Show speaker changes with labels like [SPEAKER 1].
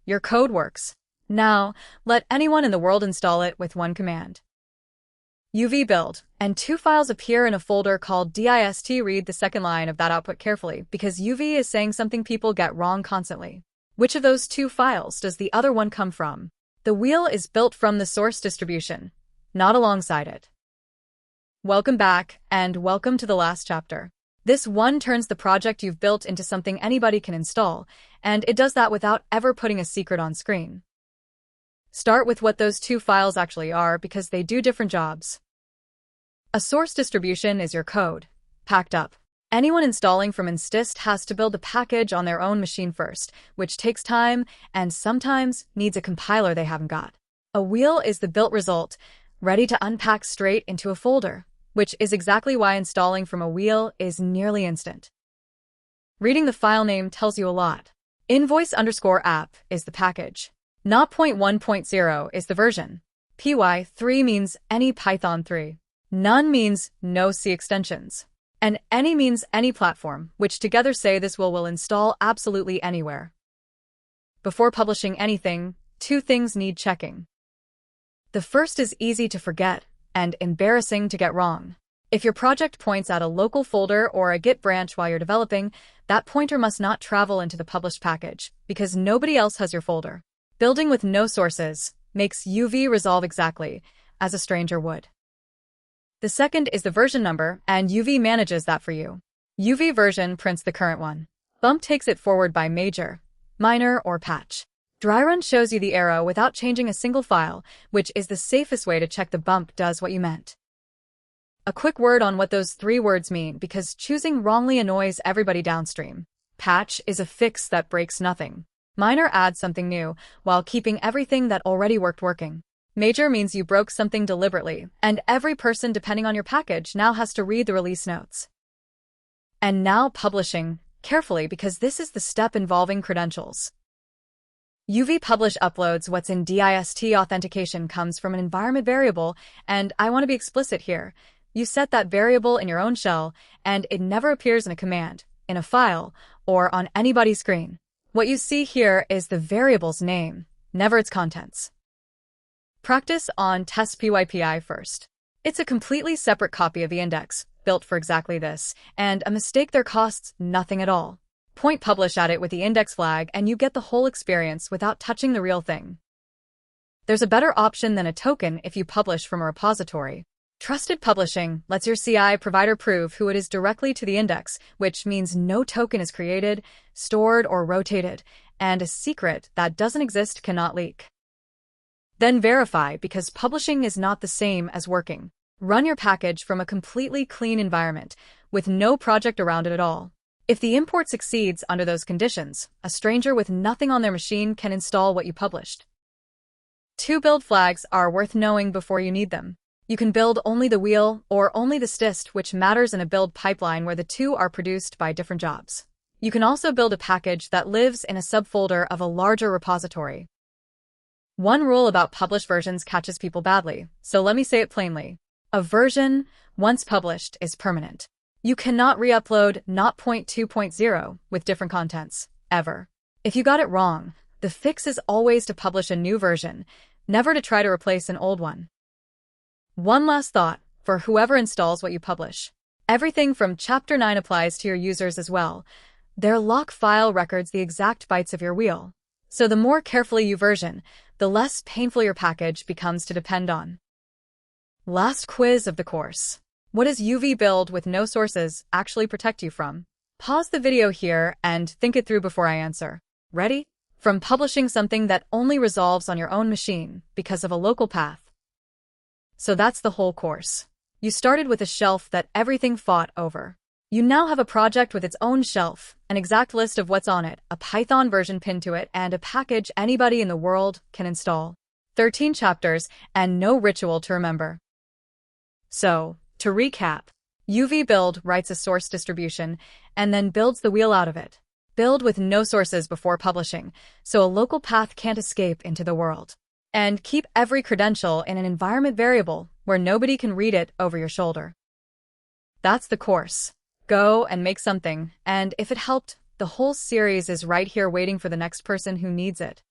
[SPEAKER 1] Your code works. Now, let anyone in the world install it with one command. UV build, and two files appear in a folder called dist. Read the second line of that output carefully, because UV is saying something people get wrong constantly. Which of those two files does the other one come from? The wheel is built from the source distribution, not alongside it. Welcome back, and welcome to the last chapter. This one turns the project you've built into something anybody can install, and it does that without ever putting a secret on screen. Start with what those two files actually are, because they do different jobs. A source distribution is your code, packed up. Anyone installing from sdist has to build the package on their own machine first, which takes time and sometimes needs a compiler they haven't got. A wheel is the built result, ready to unpack straight into a folder, which is exactly why installing from a wheel is nearly instant. Reading the file name tells you a lot. Invoice_app is the package. Not .1.0 is the version. py3 means any Python 3. None means no C extensions. And any means any platform, which together say this will install absolutely anywhere. Before publishing anything, two things need checking. The first is easy to forget and embarrassing to get wrong. If your project points at a local folder or a Git branch while you're developing, that pointer must not travel into the published package, because nobody else has your folder. Building with no sources makes UV resolve exactly as a stranger would. The second is the version number, and UV manages that for you. UV version prints the current one. Bump takes it forward by major, minor, or patch. Dry run shows you the arrow without changing a single file, which is the safest way to check the bump does what you meant. A quick word on what those three words mean, because choosing wrongly annoys everybody downstream. Patch is a fix that breaks nothing. Minor adds something new, while keeping everything that already worked working. Major means you broke something deliberately, and every person depending on your package now has to read the release notes. And now publishing, carefully, because this is the step involving credentials. UV publish uploads what's in dist. Authentication comes from an environment variable, and I want to be explicit here. You set that variable in your own shell, and it never appears in a command, in a file, or on anybody's screen. What you see here is the variable's name, never its contents. Practice on test PyPI first. It's a completely separate copy of the index, built for exactly this, and a mistake there costs nothing at all. Point publish at it with the index flag and you get the whole experience without touching the real thing. There's a better option than a token if you publish from a repository. Trusted publishing lets your CI provider prove who it is directly to the index, which means no token is created, stored, or rotated, and a secret that doesn't exist cannot leak. Then verify, because publishing is not the same as working. Run your package from a completely clean environment, with no project around it at all. If the import succeeds under those conditions, a stranger with nothing on their machine can install what you published. Two build flags are worth knowing before you need them. You can build only the wheel or only the sdist, which matters in a build pipeline where the two are produced by different jobs. You can also build a package that lives in a subfolder of a larger repository. One rule about published versions catches people badly, so let me say it plainly. A version, once published, is permanent. You cannot re-upload not .2.0 with different contents, ever. If you got it wrong, the fix is always to publish a new version, never to try to replace an old one. One last thought, for whoever installs what you publish. Everything from Chapter 9 applies to your users as well. Their lock file records the exact bytes of your wheel. So the more carefully you version, the less painful your package becomes to depend on. Last quiz of the course. What does UV build with no sources actually protect you from? Pause the video here and think it through before I answer. Ready? From publishing something that only resolves on your own machine because of a local path. So that's the whole course. You started with a shelf that everything fought over. You now have a project with its own shelf, an exact list of what's on it, a Python version pinned to it, and a package anybody in the world can install. 13 chapters, and no ritual to remember. So, to recap, UV build writes a source distribution, and then builds the wheel out of it. Build with no sources before publishing, so a local path can't escape into the world. And keep every credential in an environment variable where nobody can read it over your shoulder. That's the course. Go and make something, and if it helped, the whole series is right here waiting for the next person who needs it.